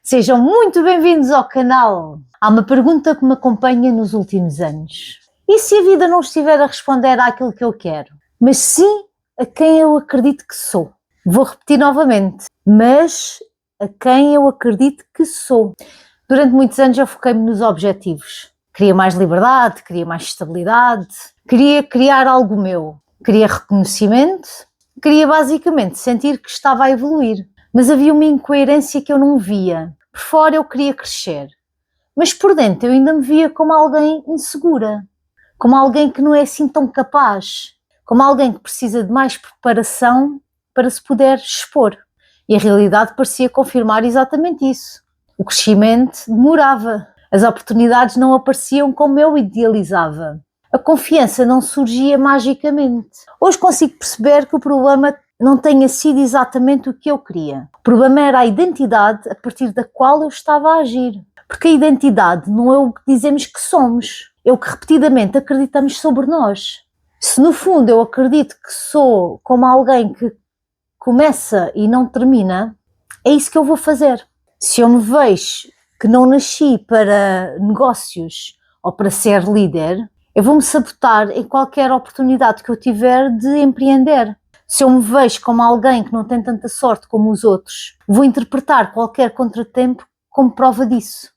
Sejam muito bem-vindos ao canal. Há uma pergunta que me acompanha nos últimos anos. E se a vida não estiver a responder àquilo que eu quero, mas sim a quem eu acredito que sou? Vou repetir novamente, mas a quem eu acredito que sou. Durante muitos anos eu foquei-me nos objetivos. Queria mais liberdade, queria mais estabilidade, queria criar algo meu, queria reconhecimento, queria basicamente sentir que estava a evoluir. Mas havia uma incoerência que eu não via. Por fora eu queria crescer, mas por dentro eu ainda me via como alguém insegura, como alguém que não é assim tão capaz, como alguém que precisa de mais preparação para se poder expor. E a realidade parecia confirmar exatamente isso. O crescimento demorava, as oportunidades não apareciam como eu idealizava. A confiança não surgia magicamente. Hoje consigo perceber que o problema não tenha sido exatamente o que eu queria. O problema era a identidade a partir da qual eu estava a agir. Porque a identidade não é o que dizemos que somos, é o que repetidamente acreditamos sobre nós. Se no fundo eu acredito que sou como alguém que começa e não termina, é isso que eu vou fazer. Se eu me vejo que não nasci para negócios ou para ser líder, eu vou-me sabotar em qualquer oportunidade que eu tiver de empreender. Se eu me vejo como alguém que não tem tanta sorte como os outros, vou interpretar qualquer contratempo como prova disso.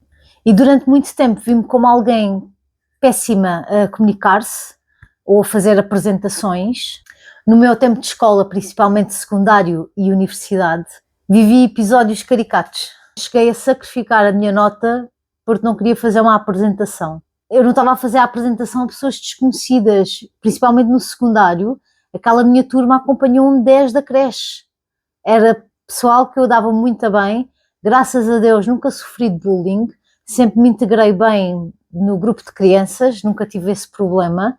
E durante muito tempo vi-me como alguém péssima a comunicar-se ou a fazer apresentações. No meu tempo de escola, principalmente secundário e universidade, vivi episódios caricatos. Cheguei a sacrificar a minha nota porque não queria fazer uma apresentação. Eu não estava a fazer a apresentação a pessoas desconhecidas, principalmente no secundário. Aquela minha turma acompanhou-me desde a creche. Era pessoal que eu dava muito bem, graças a Deus nunca sofri de bullying, sempre me integrei bem no grupo de crianças, nunca tive esse problema,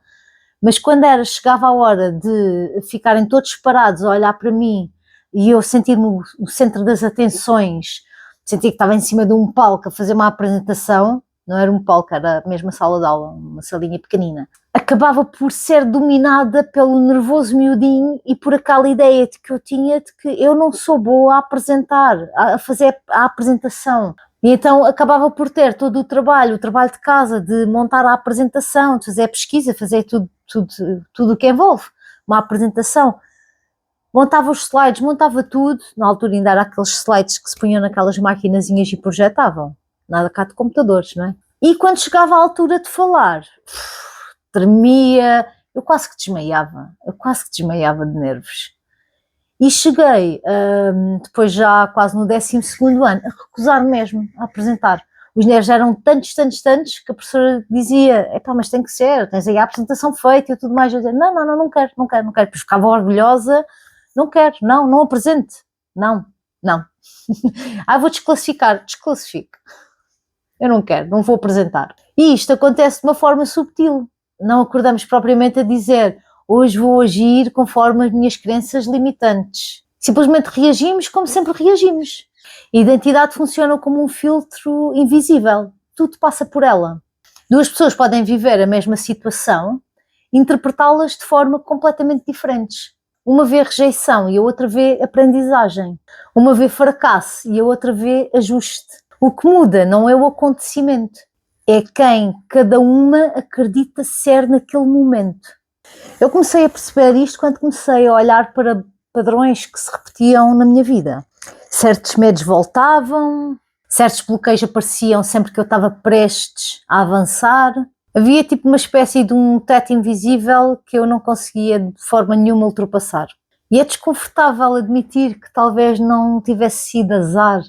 mas quando chegava a hora de ficarem todos parados a olhar para mim e eu sentir-me o centro das atenções, sentia que estava em cima de um palco a fazer uma apresentação, não era um palco, era a mesma sala de aula, uma salinha pequenina, acabava por ser dominada pelo nervoso miudinho e por aquela ideia de que eu tinha de que eu não sou boa a apresentar, a fazer a apresentação. E então acabava por ter todo o trabalho de casa, de montar a apresentação, de fazer a pesquisa, fazer tudo o que envolve uma apresentação. Montava os slides, montava tudo, na altura ainda era aqueles slides que se punham naquelas maquinazinhas e projetavam, nada cá de computadores, não é? E quando chegava à altura de falar, tremia, eu quase que desmaiava de nervos. E cheguei, depois já quase no 12º ano, a recusar mesmo a apresentar. Os nervos eram tantos, que a professora dizia, mas tem que ser, tens aí a apresentação feita e tudo mais. Eu dizia, não quero. Depois ficava orgulhosa, não quero, não apresente, não. Vou desclassifico. Eu não quero, não vou apresentar. E isto acontece de uma forma subtil. Não acordamos propriamente a dizer, hoje vou agir conforme as minhas crenças limitantes. Simplesmente reagimos como sempre reagimos. A identidade funciona como um filtro invisível. Tudo passa por ela. Duas pessoas podem viver a mesma situação e interpretá-las de forma completamente diferentes. Uma vê rejeição e a outra vê aprendizagem. Uma vê fracasso e a outra vê ajuste. O que muda não é o acontecimento, é quem cada uma acredita ser naquele momento. Eu comecei a perceber isto quando comecei a olhar para padrões que se repetiam na minha vida. Certos medos voltavam, certos bloqueios apareciam sempre que eu estava prestes a avançar. Havia tipo uma espécie de um teto invisível que eu não conseguia de forma nenhuma ultrapassar. E é desconfortável admitir que talvez não tivesse sido azar,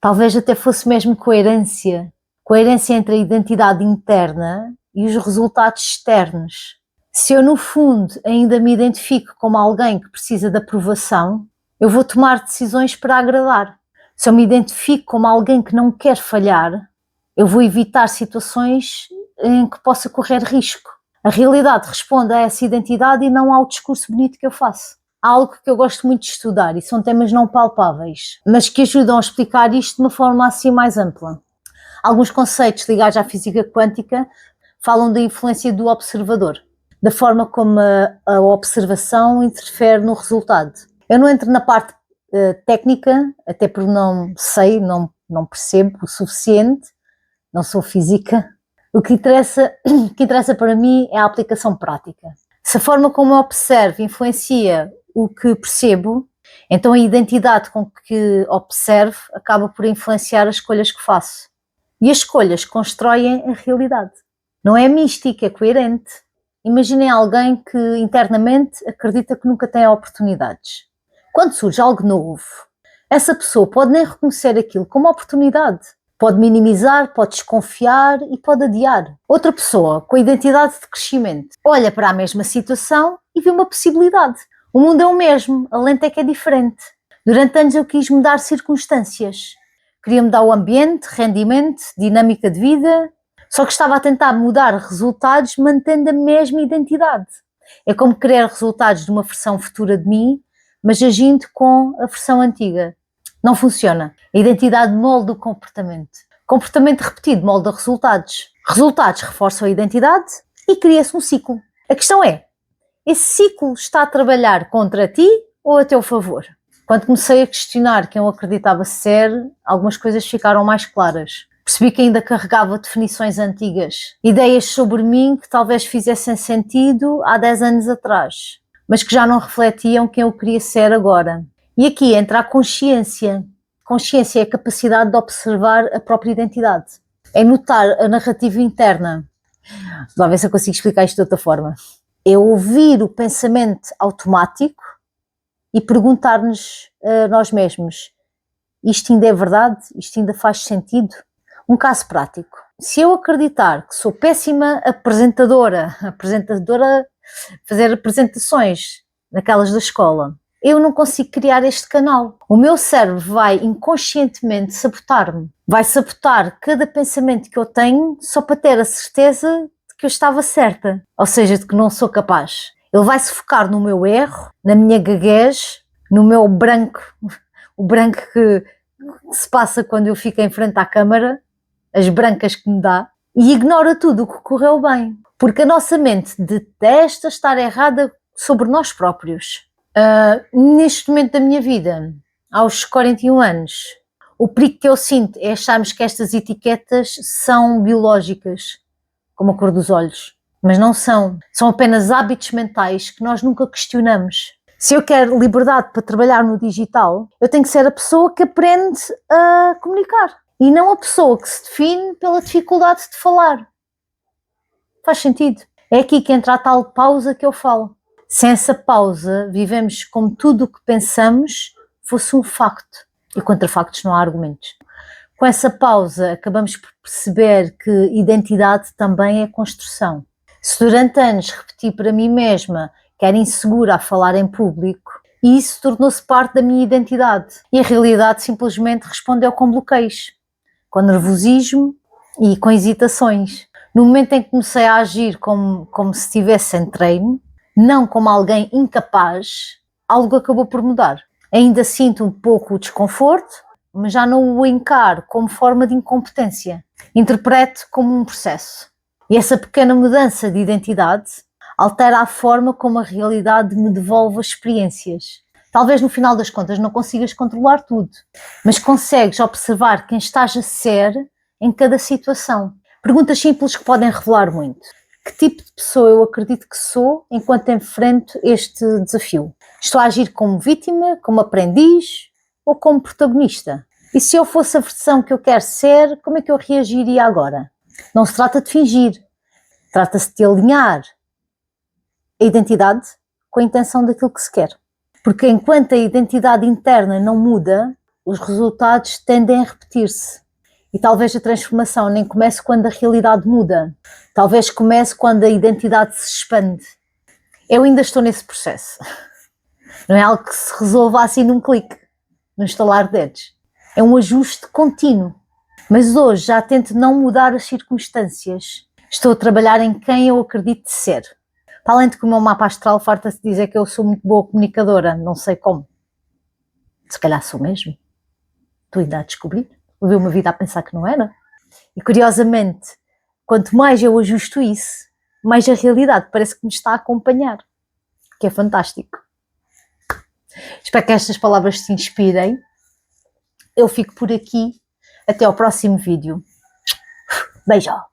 talvez até fosse mesmo coerência entre a identidade interna e os resultados externos. Se eu no fundo ainda me identifico como alguém que precisa de aprovação, eu vou tomar decisões para agradar. Se eu me identifico como alguém que não quer falhar, eu vou evitar situações em que possa correr risco. A realidade responde a essa identidade e não ao discurso bonito que eu faço. Há algo que eu gosto muito de estudar e são temas não palpáveis, mas que ajudam a explicar isto de uma forma assim mais ampla. Alguns conceitos ligados à física quântica falam da influência do observador, da forma como a observação interfere no resultado. Eu não entro na parte técnica, até porque não sei, não não percebo o suficiente, não sou física. O que interessa para mim é a aplicação prática. Se a forma como eu observo influencia o que percebo, então a identidade com que observo acaba por influenciar as escolhas que faço. E as escolhas constroem a realidade. Não é mística, é coerente. Imaginem alguém que internamente acredita que nunca tem oportunidades. Quando surge algo novo, essa pessoa pode nem reconhecer aquilo como oportunidade. Pode minimizar, pode desconfiar e pode adiar. Outra pessoa, com a identidade de crescimento, olha para a mesma situação e vê uma possibilidade. O mundo é o mesmo, a lente é que é diferente. Durante anos eu quis mudar circunstâncias. Queria mudar o ambiente, rendimento, dinâmica de vida, só que estava a tentar mudar resultados mantendo a mesma identidade. É como querer resultados de uma versão futura de mim, mas agindo com a versão antiga. Não funciona. A identidade molda o comportamento. Comportamento repetido molda resultados. Resultados reforçam a identidade e cria-se um ciclo. A questão é, esse ciclo está a trabalhar contra ti ou a teu favor? Quando comecei a questionar quem eu acreditava ser, algumas coisas ficaram mais claras. Percebi que ainda carregava definições antigas, ideias sobre mim que talvez fizessem sentido há 10 anos atrás, mas que já não refletiam quem eu queria ser agora. E aqui entra a consciência. Consciência é a capacidade de observar a própria identidade. É notar a narrativa interna. Vamos ver se eu consigo explicar isto de outra forma. É ouvir o pensamento automático e perguntar-nos a nós mesmos: isto ainda é verdade? Isto ainda faz sentido? Um caso prático. Se eu acreditar que sou péssima apresentadora, fazer apresentações naquelas da escola, eu não consigo criar este canal. O meu cérebro vai inconscientemente sabotar-me. Vai sabotar cada pensamento que eu tenho só para ter a certeza de que eu estava certa. Ou seja, de que não sou capaz. Ele vai se focar no meu erro, na minha gaguez, no meu branco, o branco que se passa quando eu fico em frente à câmara, as brancas que me dá, e ignora tudo o que correu bem. Porque a nossa mente detesta estar errada sobre nós próprios. Neste momento da minha vida, aos 41 anos, o perigo que eu sinto é acharmos que estas etiquetas são biológicas, como a cor dos olhos, mas não são. São apenas hábitos mentais que nós nunca questionamos. Se eu quero liberdade para trabalhar no digital, eu tenho que ser a pessoa que aprende a comunicar e não a pessoa que se define pela dificuldade de falar. Faz sentido? É aqui que entra a tal pausa que eu falo. Sem essa pausa, vivemos como tudo o que pensamos fosse um facto. E contra factos não há argumentos. Com essa pausa, acabamos por perceber que identidade também é construção. Se durante anos repeti para mim mesma que era insegura a falar em público, e isso tornou-se parte da minha identidade. E a realidade simplesmente respondeu com bloqueios, com nervosismo e com hesitações. No momento em que comecei a agir como se estivesse em treino, não como alguém incapaz, algo acabou por mudar. Ainda sinto um pouco o desconforto, mas já não o encaro como forma de incompetência. Interpreto como um processo. E essa pequena mudança de identidade altera a forma como a realidade me devolve as experiências. Talvez no final das contas não consigas controlar tudo, mas consegues observar quem estás a ser em cada situação. Perguntas simples que podem revelar muito. Que tipo de pessoa eu acredito que sou enquanto enfrento este desafio? Estou a agir como vítima, como aprendiz ou como protagonista? E se eu fosse a versão que eu quero ser, como é que eu reagiria agora? Não se trata de fingir, trata-se de alinhar a identidade com a intenção daquilo que se quer. Porque enquanto a identidade interna não muda, os resultados tendem a repetir-se. E talvez a transformação nem comece quando a realidade muda. Talvez comece quando a identidade se expande. Eu ainda estou nesse processo. Não é algo que se resolva assim num clique, num estalar de dedos. É um ajuste contínuo. Mas hoje já tento não mudar as circunstâncias. Estou a trabalhar em quem eu acredito ser. Para além de que o meu mapa astral farta-se dizer que eu sou muito boa comunicadora, não sei como. Se calhar sou mesmo. Estou ainda a descobrir. Levei uma vida a pensar que não era. E curiosamente, quanto mais eu ajusto isso, mais a realidade parece que me está a acompanhar. Que é fantástico. Espero que estas palavras te inspirem. Eu fico por aqui. Até ao próximo vídeo. Beijo!